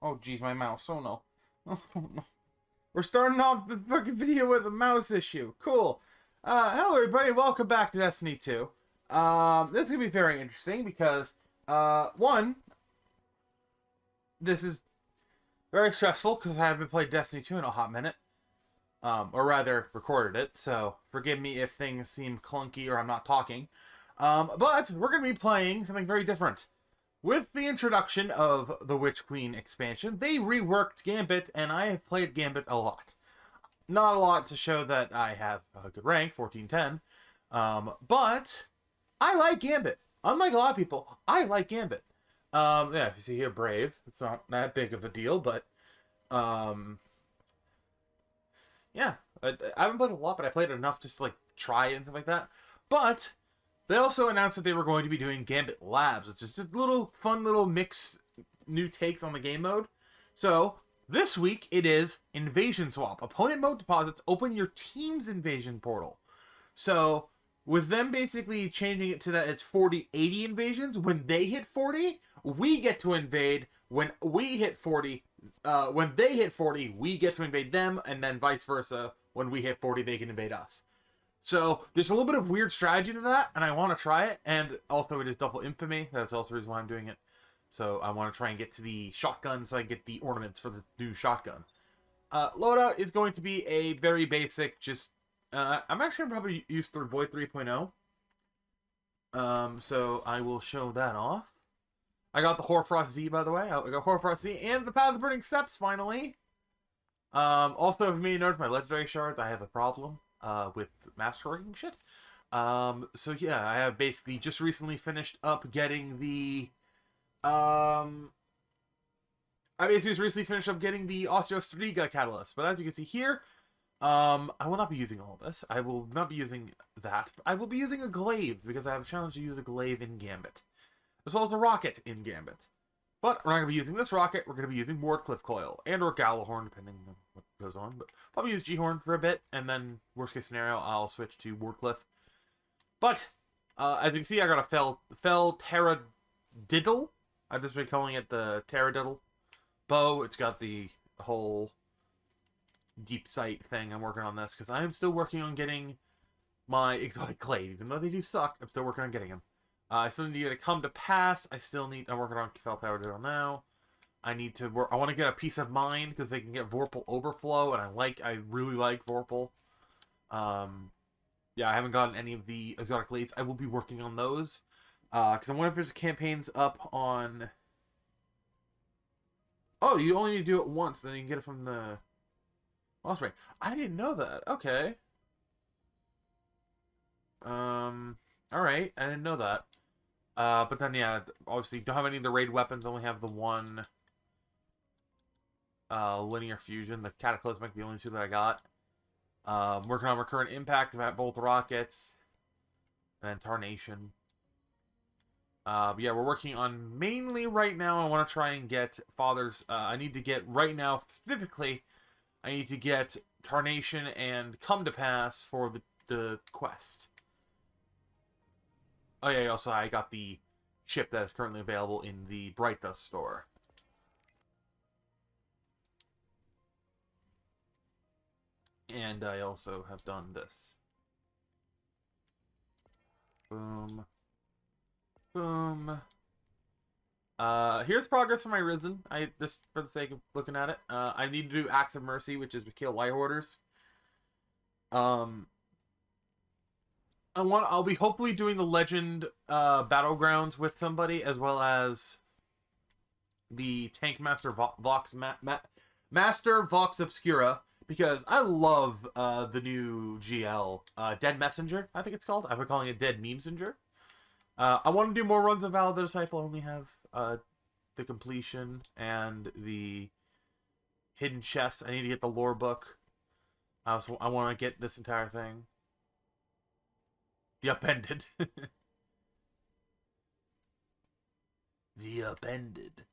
Oh, geez, my mouse. Oh, no. Oh, no. We're starting off the fucking video with a mouse issue. Cool. Hello, everybody. Welcome back to Destiny 2. This is going to be very interesting because, one, this is very stressful because I haven't played Destiny 2 in a hot minute. Or rather, recorded it, so forgive me if things seem clunky or I'm not talking. But we're going to be playing something very different. With the introduction of the Witch Queen expansion, they reworked Gambit, and I have played Gambit a lot. Not a lot to show that I have a good rank, 1410, but I like Gambit. Unlike a lot of people, I like Gambit. Yeah, if you see here, Brave, it's not that big of a deal, but, yeah, I haven't played a lot, but I played enough just to, like, try it and stuff like that. But they also announced that they were going to be doing Gambit Labs, which is just a little fun little mix, new takes on the game mode. So, this week it is Invasion Swap. Opponent mode deposits open your team's invasion portal. So, with them basically changing it to that it's 40-80 invasions, when they hit 40, we get to invade. When we hit 40, when they hit 40, we get to invade them, and then vice versa. When we hit 40, they can invade us. So, there's a little bit of weird strategy to that, and I want to try it, and also it is double infamy. That's also the reason why I'm doing it. So, I want to try and get to the shotgun so I can get the ornaments for the new shotgun. Loadout is going to be a very basic, just, I'm actually going to probably use Void 3.0. So, I will show that off. I got the Hoarfrost Z, by the way. I got Hoarfrost Z and the Path of Burning Steps, finally. Also, if you may notice my legendary shards, I have a problem with master-working shit. So yeah, I have basically just recently finished up getting the, I basically just recently finished up getting the Osteostriga Catalyst, but as you can see here, I will not be using all this. I will not be using that. I will be using a glaive, because I have a challenge to use a glaive in Gambit, as well as a rocket in Gambit. But we're not going to be using this rocket, we're going to be using Wardcliff Coil, and or Gallahorn, depending on what goes on. But probably use G-Horn for a bit, and then, worst case scenario, I'll switch to Wardcliff. But, as you can see, I got a Fell Terradiddle. I've just been calling it the Terradiddle bow. It's got the whole deep sight thing. I'm working on this, because I am still working on getting my exotic glaive. Even though they do suck, I'm still working on getting them. I still need to get it come to pass. I'm working on Fell Terradiddle now. I need to work. I want to get a Peace of Mind because they can get Vorpal Overflow, and I really like Vorpal. Yeah, I haven't gotten any of the exotic glades. I will be working on those because I wonder if there's campaigns up on. Oh, you only need to do it once, then you can get it from the Lost Ring. I didn't know that. Okay. All right, I didn't know that. But then yeah, obviously don't have any of the raid weapons. Only have the one. Linear Fusion, the Cataclysmic, the only two that I got. Working on Recurrent Impact about both rockets. And Tarnation. Yeah, we're working on mainly right now. I want to try and get Father's. I need to get right now specifically. I need to get Tarnation and Come to Pass for the quest. Oh yeah, also I got the chip that is currently available in the Bright Dust store. And I also have done this. Boom. Boom. Here's progress for my Risen. Just for the sake of looking at it. I need to do Acts of Mercy, which is to kill Light Hoarders. I'll be hopefully doing the Legend Battlegrounds with somebody, as well as the Tank Master Master Vox Obscura. Because I love the new GL, Dead Messenger, I think it's called. I've been calling it Dead Memesinger. I want to do more runs of Valor the Disciple. I only have the completion and the hidden chests. I need to get the lore book. So I want to get this entire thing. The Upended. The Upended.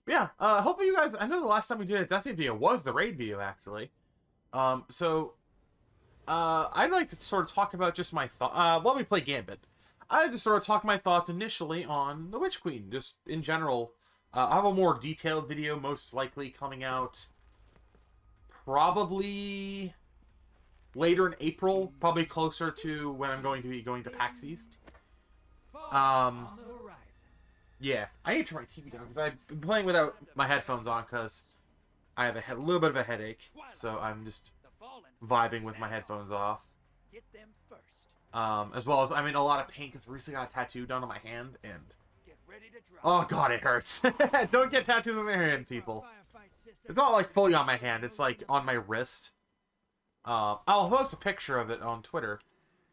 Yeah, hopefully you guys, I know the last time we did a Destiny video was the raid video, actually. So, I'd like to sort of talk about just my thought, while we play Gambit. I'd like to sort of talk my thoughts initially on the Witch Queen, just in general, I have a more detailed video most likely coming out probably later in April, probably closer to when I'm going to be going to PAX East. Yeah, I need to turn my TV down because I've been playing without my headphones on because I have a little bit of a headache, so I'm just vibing with my headphones off. As well as I'm in a lot of pain because I recently got a tattoo done on my hand, and oh god, it hurts. Don't get tattoos on your hand, people. It's not like fully on my hand; it's like on my wrist. I'll post a picture of it on Twitter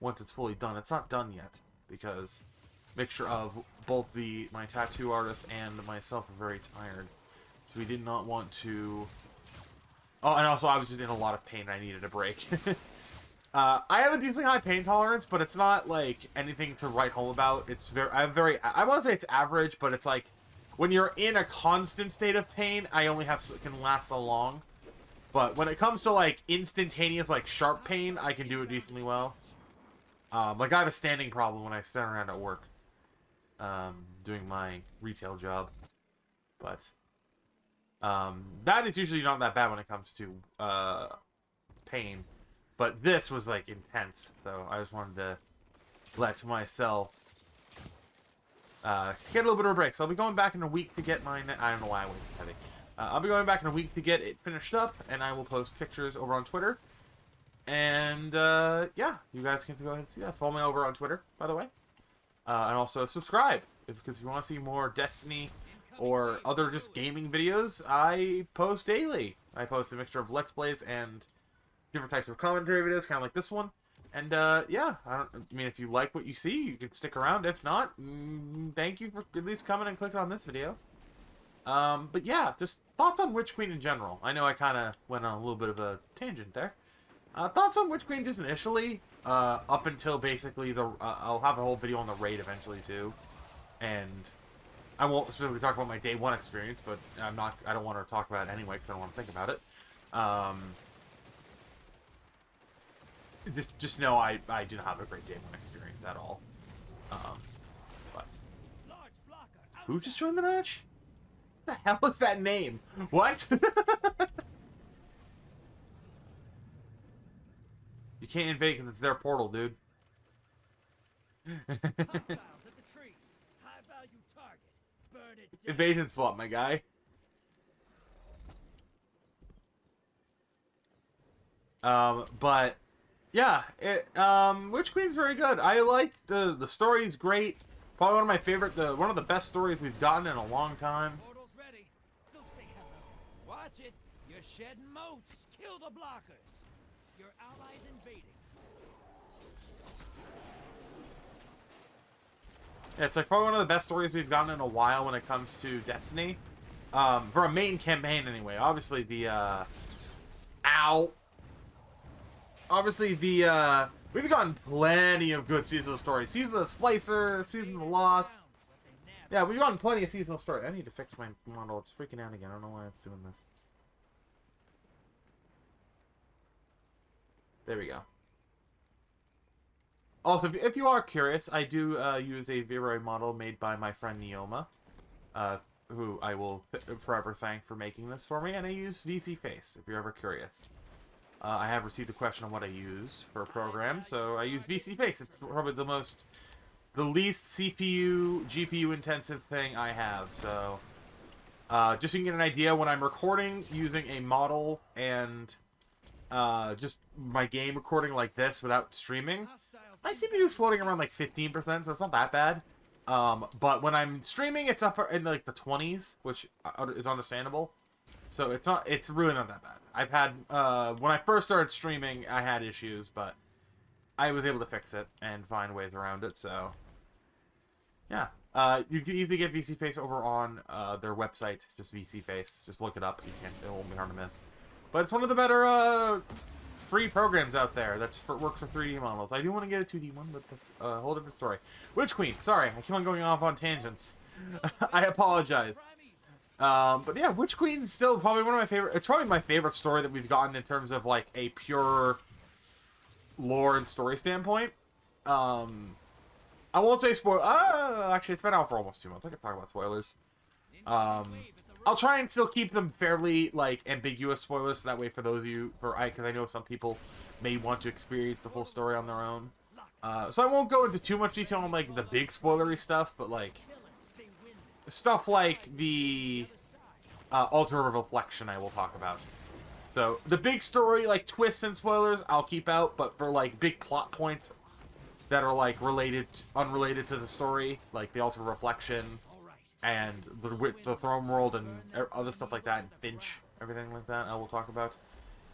once it's fully done. It's not done yet because mixture of both my tattoo artist and myself are very tired, so we did not want to. Oh, and also I was just in a lot of pain. I needed a break. I have a decently high pain tolerance, but it's not like anything to write home about. It's I want to say it's average, but it's like when you're in a constant state of pain, I only can last so long. But when it comes to like instantaneous, like sharp pain, I can do it decently well. Like I have a standing problem when I stand around at work, doing my retail job. But that is usually not that bad when it comes to pain. But this was like intense, so I just wanted to let myself get a little bit of a break. So I'll be going back in a week to get my. I don't know why I went heavy. I'll be going back in a week to get it finished up, and I will post pictures over on Twitter. And, yeah, you guys can go ahead and see that. Follow me over on Twitter, by the way. And also subscribe, because if you want to see more Destiny or other just gaming videos, I post daily. I post a mixture of Let's Plays and different types of commentary videos, kind of like this one. And, yeah, I mean, if you like what you see, you can stick around. If not, thank you for at least coming and clicking on this video. But yeah, just thoughts on Witch Queen in general. I know I kind of went on a little bit of a tangent there. Thoughts on Witch Queen just initially, up until basically I'll have a whole video on the raid eventually too. And I won't specifically talk about my day one experience, but I don't want to talk about it anyway because I don't want to think about it. Just know I didn't have a great day one experience at all. But who just joined the match? What the hell is that name? What? You can't invade because it's their portal, dude. Invasion swap, my guy. But yeah, Witch Queen's very good. I like the story's great. Probably one of my favorite, one of the best stories we've gotten in a long time. Watch it. You're shedding moats. Kill the blockers. Your allies invading. Yeah, it's like probably one of the best stories we've gotten in a while when it comes to Destiny. For a main campaign anyway. Obviously we've gotten plenty of good seasonal stories. Season of the Splicer, Season of the Lost. Yeah, we've gotten plenty of seasonal stories. I need to fix my model. It's freaking out again. I don't know why it's doing this. There we go. Also, if you are curious, I do use a V-Ray model made by my friend Neoma, who I will forever thank for making this for me, and I use VC Face, if you're ever curious. I have received a question on what I use for a program, so I use VC Face. It's probably the least CPU, GPU intensive thing I have, so just so you can get an idea, when I'm recording using a model and just my game recording like this without streaming, my CPU is floating around like 15%, so it's not that bad. But when I'm streaming, it's up in like the 20s, which is understandable. So it's really not that bad. I've had, when I first started streaming, I had issues, but I was able to fix it and find ways around it, so yeah. You can easily get VC Face over on their website, just VC Face. Just look it up. It won't be hard to miss. But it's one of the better free programs out there works for 3D models. I do want to get a 2D one, but that's a whole different story. Witch Queen. Sorry, I keep on going off on tangents. I apologize. But yeah, Witch Queen's still probably one of my favorite. It's probably my favorite story that we've gotten in terms of like a pure lore and story standpoint. I won't say spoil. Actually, it's been out for almost 2 months. I can talk about spoilers. I'll try and still keep them fairly, like, ambiguous spoilers, so that way for those of you, because I know some people may want to experience the full story on their own. So I won't go into too much detail on, like, the big spoilery stuff, but, like, stuff like the Altar of Reflection I will talk about. So, the big story, like, twists and spoilers, I'll keep out, but for, like, big plot points that are, like, unrelated to the story, like the Altar of Reflection, and the Throne World, and other stuff like that, and Finch, everything like that, I will talk about.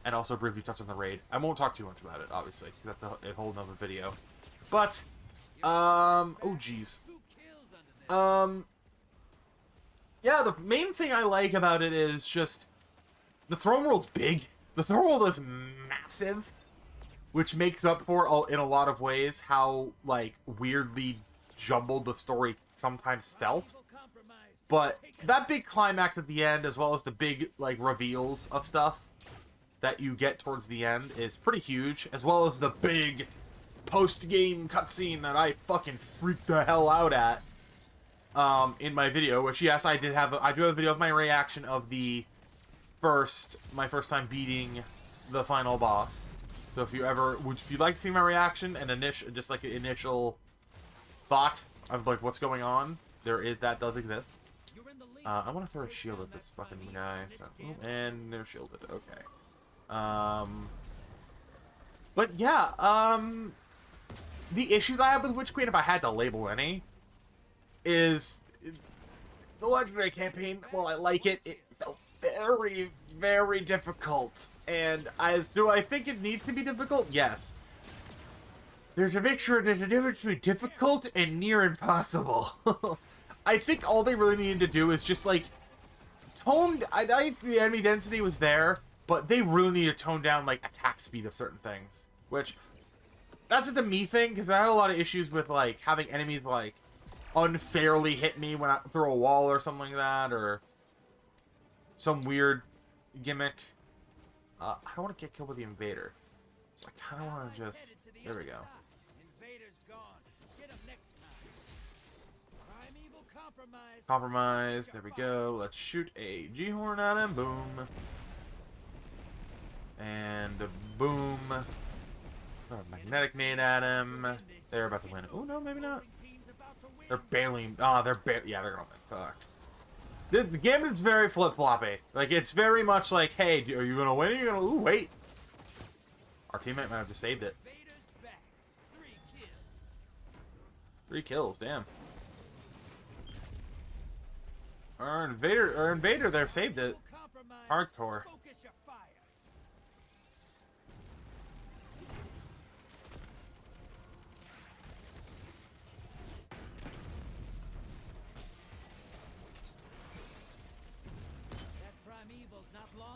And also briefly touch on the raid. I won't talk too much about it, obviously, because that's a whole nother video. But, oh jeez. Yeah, the main thing I like about it is just, the Throne World's big. The Throne World is massive, which makes up for, in a lot of ways, how, like, weirdly jumbled the story sometimes felt. But that big climax at the end, as well as the big, like, reveals of stuff that you get towards the end, is pretty huge, as well as the big post-game cutscene that I fucking freaked the hell out at in my video, which, yes, I do have a video of my reaction of my first time beating the final boss. So if you'd like to see my reaction and just like an initial thought of, like, what's going on, that does exist. I want to throw a shield at this fucking guy, so, and they're shielded, okay. But yeah, the issues I have with Witch Queen, if I had to label any, is the Legendary campaign, while I like it, it felt very, very difficult. And do I think it needs to be difficult? Yes. There's a difference between difficult and near impossible. I think all they really needed to do is just, like, I think the enemy density was there, but they really need to tone down, like, attack speed of certain things. Which, that's just a me thing, because I had a lot of issues with, like, having enemies, like, unfairly hit me when I throw a wall or something like that, or some weird gimmick. I don't want to get killed with the invader. So I kind of want to just... There we go. Compromise. There we go. Let's shoot a G-Horn at him. Boom. And a boom. Throw a magnetic nade at him. They're about to win. Oh, no, maybe not. They're bailing. Oh, yeah, they're gonna win. Fuck. The Gambit's very flip-floppy. Like, it's very much like, hey, are you gonna win or are you gonna... Ooh, wait. Our teammate might have just saved it. 3 kills, damn. Our invader there saved it. Hardcore.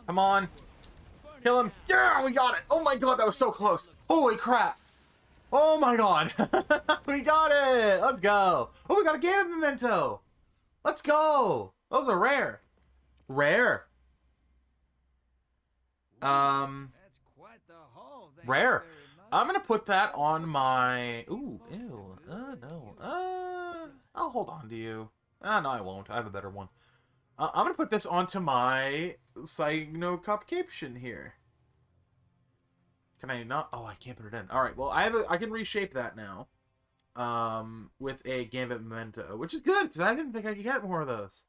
Come on. Kill him. Yeah, we got it. Oh my god, that was so close. Holy crap. Oh my god. We got it. Let's go. Oh, we got a Gambit memento. Let's go. Those are rare. Rare. Rare. I'm gonna put that on my... Ooh, ew. No. I'll hold on to you. No, I won't. I have a better one. I'm gonna put this onto my Cygnocupcation here. Can I not? Oh, I can't put it in. All right. Well, I can reshape that now. With a Gambit memento, which is good because I didn't think I could get more of those.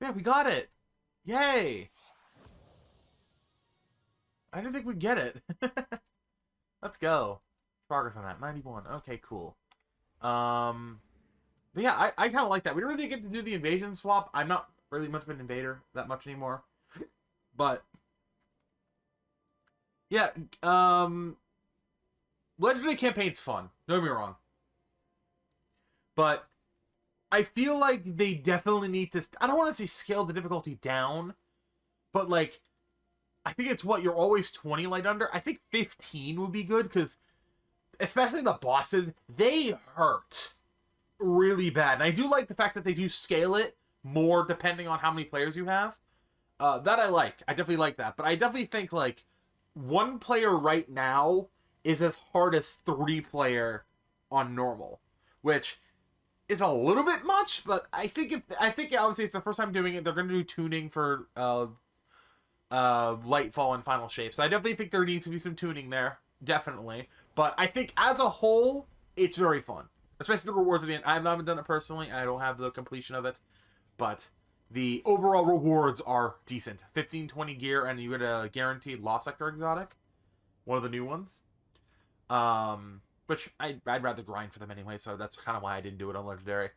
Yeah, we got it. Yay! I didn't think we'd get it. Let's go. Progress on that. 91. Okay, cool. But yeah, I kind of like that. We don't really get to do the invasion swap. I'm not really much of an invader that much anymore. But yeah, Legendary campaign's fun. Don't get me wrong. But I feel like they definitely need to... I don't want to say scale the difficulty down, but, like, I think it's what, you're always 20 light under? I think 15 would be good, because especially the bosses, they hurt really bad. And I do like the fact that they do scale it more depending on how many players you have. That I like. I definitely like that. But I definitely think, like, 1 player right now is as hard as 3 player on normal, which is a little bit much, but I think obviously it's the first time doing it. They're going to do tuning for Lightfall and Final Shape, so I definitely think there needs to be some tuning there, definitely. But I think as a whole, it's very fun, especially the rewards at the end. I haven't done it personally. I don't have the completion of it, but the overall rewards are decent. 15-20 gear, and you get a guaranteed Lost Sector exotic, one of the new ones. Which I'd rather grind for them anyway, so that's kind of why I didn't do it on Legendary.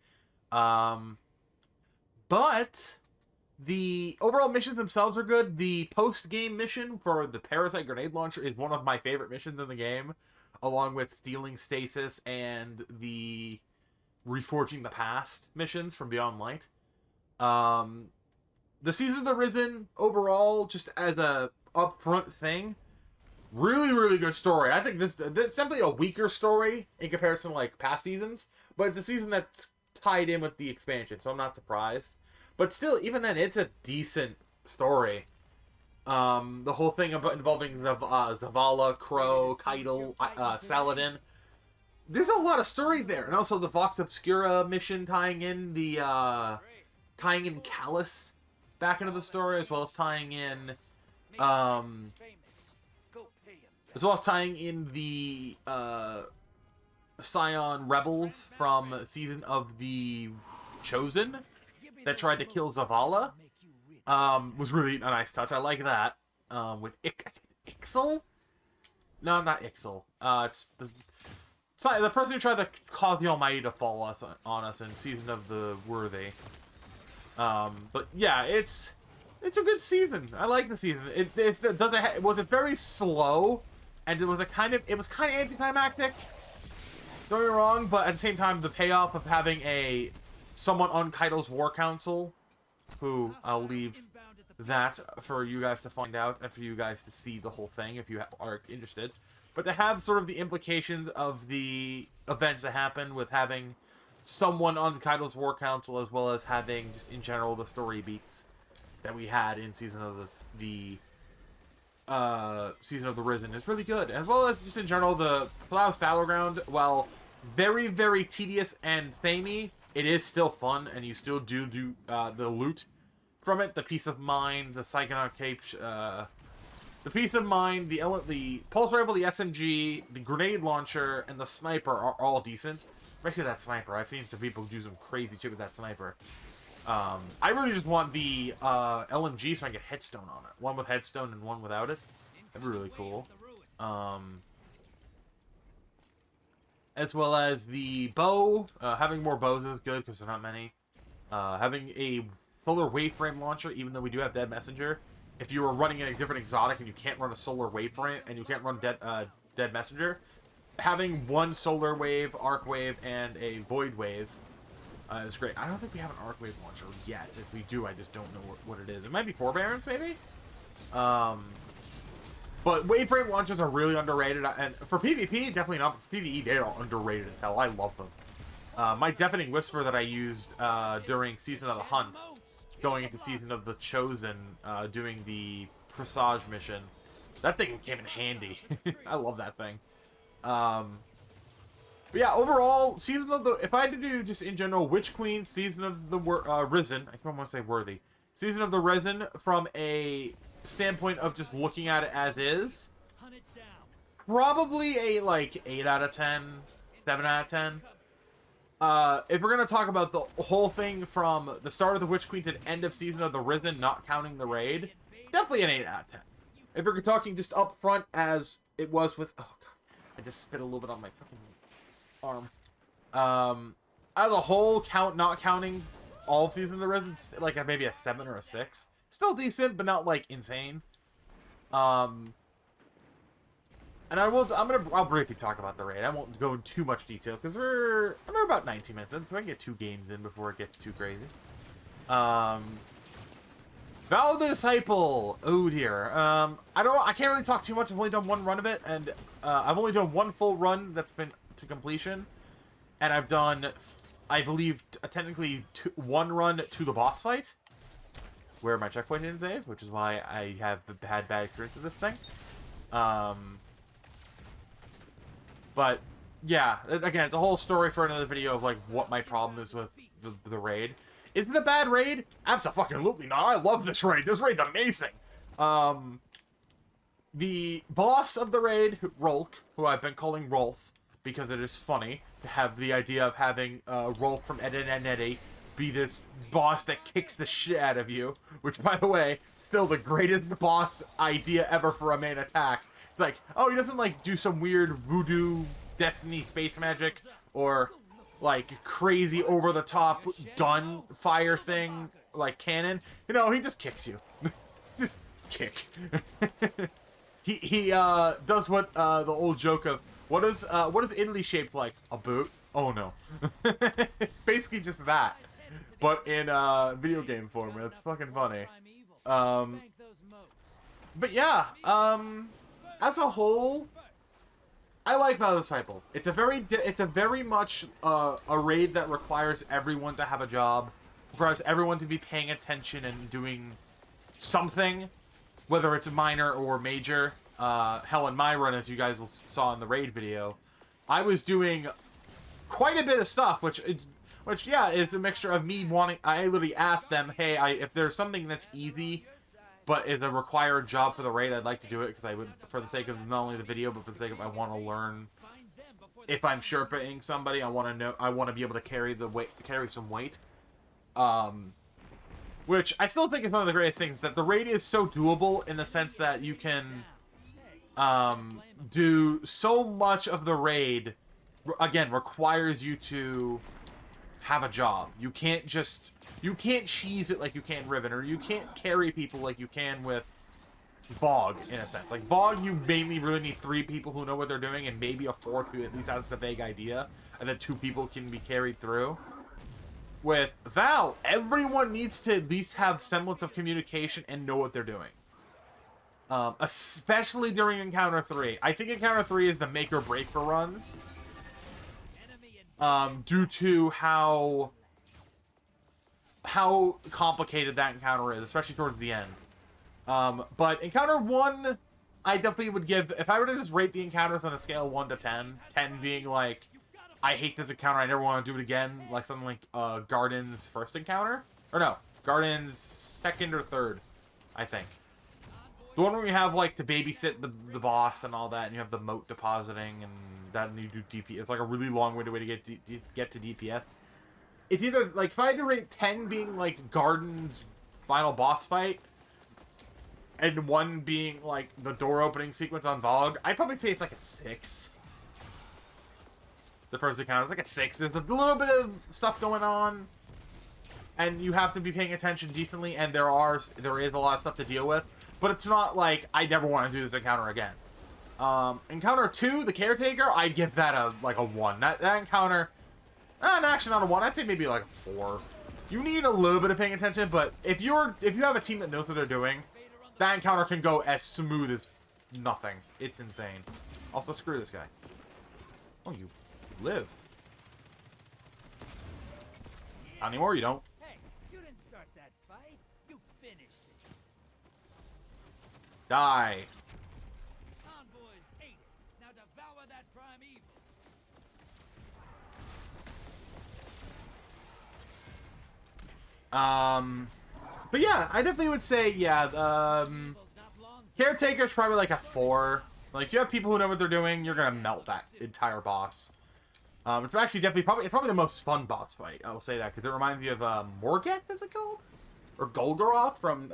But the overall missions themselves are good. The post-game mission for the Parasite Grenade Launcher is one of my favorite missions in the game, along with stealing Stasis and the Reforging the Past missions from Beyond Light. The Season of the Risen, overall, just as a upfront thing, really, really good story. I think this it's definitely a weaker story in comparison to, like, past seasons, but it's a season that's tied in with the expansion, so I'm not surprised. But still, even then, it's a decent story. The whole thing involving Zavala, Crow, Keitel, Saladin. There's a lot of story there, and also the Vox Obscura mission tying in Callus back into the story, as well as tying in the Scion rebels from Season of the Chosen that tried to kill Zavala. Was really a nice touch. I like that. With Ixel? No, not Ixel. It's the person who tried to cause the Almighty to fall on us in Season of the Worthy. But yeah, it's a good season. I like the season. It was very slow, and it was kind of anticlimactic. Don't get me wrong, but at the same time, the payoff of having someone on Keitel's War Council, who I'll leave that for you guys to find out and for you guys to see the whole thing if you are interested. But to have sort of the implications of the events that happen with having someone on Keitel's War Council, as well as having just in general the story beats that we had in Season of the Season of the Risen is really good, as well as just in general the Palaus Battleground, while very, very tedious and samey, it is still fun, and you still do the loot from it. The Peace of Mind, the Psychonaut Cape, the Peace of Mind, the Pulse Rifle, the SMG, the Grenade Launcher, and the Sniper are all decent. Especially that Sniper. I've seen some people do some crazy shit with that Sniper. I really just want the LMG so I can get Headstone on it. One with Headstone and one without it. That'd be really cool. As well as the bow. Having more bows is good because there's not many. Having a solar waveframe launcher, even though we do have Dead Messenger. If you were running a different exotic and you can't run a solar waveframe and you can't run Dead Messenger, having one solar wave, arc wave, and a void wave is great. I don't think we have an arc wave launcher yet. If we do, I just don't know what it is. It might be Forbearance, maybe? But waveframe launchers are really underrated, and for PvP, definitely not. For PvE, they are underrated as hell. I love them. My Deafening Whisper that I used during Season of the Hunt, going into Season of the Chosen, doing the Presage mission, that thing came in handy. I love that thing. But yeah, overall, if I had to do just in general, Witch Queen, Season of the Risen, I don't want to say Worthy, Season of the Risen, from a standpoint of just looking at it as is, probably a, like, 8 out of 10, 7 out of 10. If we're going to talk about the whole thing from the start of the Witch Queen to the end of Season of the Risen, not counting the raid, definitely an 8 out of 10. If we're talking just up front as it was with... Oh, God. I just spit a little bit on my fucking arm. As a whole, not counting all of Season of the Risen, like maybe a 7 or a 6. Still decent, but not, like, insane. And I'll briefly talk about the raid. I won't go in too much detail, because we're about 19 minutes in, so I can get 2 games in before it gets too crazy. Vow of the Disciple. Oh, dear. I can't really talk too much. I've only done one run of it, and I've only done one full run that's been to completion. And I've done, I believe, technically one run to the boss fight, where my checkpoint didn't save, which is why I have had bad experience with this thing. But yeah, again, it's a whole story for another video of like what my problem is with the raid. Is it a bad raid? Absolutely not. I love this raid. This raid's amazing. The boss of the raid, Rolk, who I've been calling Rolf, because it is funny to have the idea of having Rolf from Ed, Edd n Eddy be this boss that kicks the shit out of you, which, by the way, still the greatest boss idea ever for a main attack. It's like, oh, he doesn't, like, do some weird voodoo Destiny space magic, or, like, crazy over-the-top gunfire thing, like cannon. You know, he just kicks you. Just kick. He does what the old joke of what is Italy shaped like? A boot? Oh no. It's basically just that, but in video game form. It's fucking funny. But yeah, as a whole, I like Battle of the Disciple. It's a very much a raid that requires everyone to have a job, requires everyone to be paying attention and doing something, whether it's minor or major. Hell, in my run, as you guys saw in the raid video, I was doing quite a bit of stuff, which yeah, is a mixture of me wanting. I literally asked them, hey, if there's something that's easy, but is a required job for the raid, I'd like to do it because I would, for the sake of not only the video, but for the sake of I want to learn. If I'm Sherpaing somebody, I want to know. I want to be able to carry some weight. Which I still think is one of the greatest things, that the raid is so doable in the sense that you can do so much of the raid, again, requires you to have a job. You can't cheese it like you can Riven, or you can't carry people like you can with Bog, in a sense. Like, Bog, you mainly really need 3 people who know what they're doing, and maybe a 4th who at least has the vague idea, and then 2 people can be carried through. With Val, everyone needs to at least have semblance of communication and know what they're doing. Especially during Encounter 3. I think Encounter 3 is the make or break for runs. Due to how complicated that encounter is, especially towards the end. But Encounter 1, I definitely would give, if I were to just rate the encounters on a scale of 1 to 10, 10 being like, I hate this encounter, I never want to do it again, like something like Garden's first encounter? Or no, Garden's second or third, I think. The one where you have, like, to babysit the boss and all that, and you have the moat depositing, and that, and you do DPS. It's like a really long-winded way to get to DPS. It's either, like, if I had to rate 10 being, like, Garden's final boss fight, and 1 being, like, the door opening sequence on Vogue, I'd probably say it's like a 6. The first encounter is like a 6. There's a little bit of stuff going on, and you have to be paying attention decently, and there is a lot of stuff to deal with, but it's not like I never want to do this encounter again. Encounter 2, the Caretaker, I'd give that a 1. That encounter, actually not a 1. I'd say maybe like a 4. You need a little bit of paying attention, but if you have a team that knows what they're doing, that encounter can go as smooth as nothing. It's insane. Also, screw this guy. Oh, you lived. Not anymore, you don't. Hey, you didn't start that fight. You finished it. Die. Convoys ate it. Now devour that prime evil. But yeah, I definitely would say, yeah, Caretaker's probably like a 4. Like, if you have people who know what they're doing, you're gonna melt that entire boss. It's actually definitely it's probably the most fun boss fight. I will say that because it reminds me of Morgat, is it called, or Golgoroth from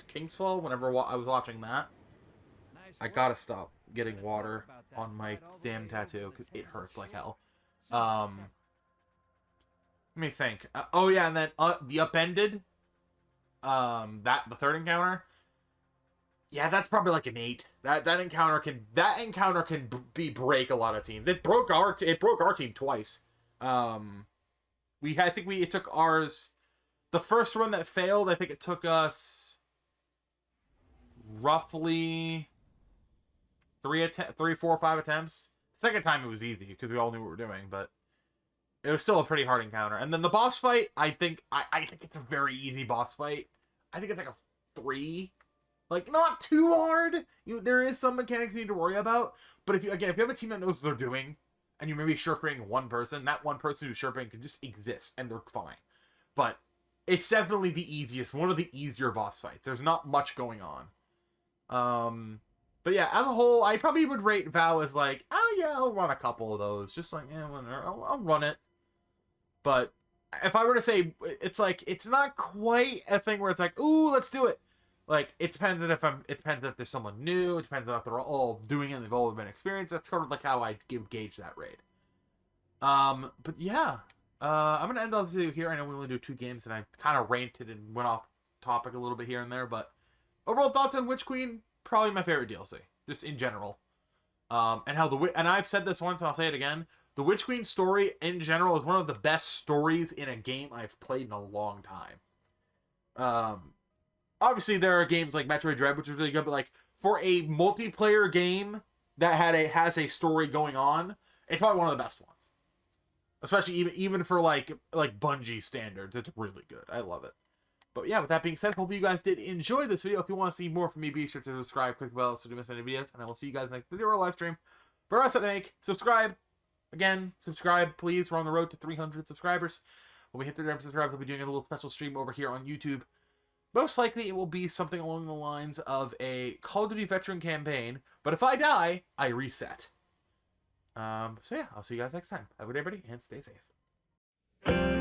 Kingsfall. Whenever I was watching that, I gotta stop getting water on my damn tattoo because it hurts like hell. Let me think. Oh yeah, and then the Upended. The third encounter. Yeah, that's probably like an 8. That encounter can break a lot of teams. It broke our team twice. It took ours. The first run that failed, I think it took us roughly 3, 4, 5 attempts. The second time it was easy because we all knew what we were doing, but it was still a pretty hard encounter. And then the boss fight, I think it's a very easy boss fight. I think it's like a 3. Like, not too hard. There is some mechanics you need to worry about. But if you have a team that knows what they're doing, and you're maybe Sherping one person, that one person who's Sherping can just exist, and they're fine. But it's definitely the easiest, one of the easier boss fights. There's not much going on. But yeah, as a whole, I probably would rate Vow as like, oh yeah, I'll run a couple of those. Just like, yeah, I'll run it. But if I were to say, it's like, it's not quite a thing where it's like, ooh, let's do it. Like, it depends if there's someone new. It depends on if they're all doing it and they've all been experienced. That's sort of like how I gauge that raid. But yeah, I'm gonna end off the video here. I know we only do 2 games, and I kind of ranted and went off topic a little bit here and there. But overall thoughts on Witch Queen, probably my favorite DLC, just in general. And I've said this once, and I'll say it again. The Witch Queen story in general is one of the best stories in a game I've played in a long time. Obviously, there are games like Metroid Dread, which is really good, but like for a multiplayer game that has a story going on, it's probably one of the best ones. Especially even for like Bungie standards, it's really good. I love it. But yeah, with that being said, hope you guys did enjoy this video. If you want to see more from me, be sure to subscribe, click the bell so you don't miss any videos, and I will see you guys next video or live stream. For us at the make, subscribe. Again, subscribe, please. We're on the road to 300 subscribers. When we hit 300 subscribers, I'll be doing a little special stream over here on YouTube. Most likely, it will be something along the lines of a Call of Duty veteran campaign. But if I die, I reset. So yeah, I'll see you guys next time. Have a good day, everybody, and stay safe.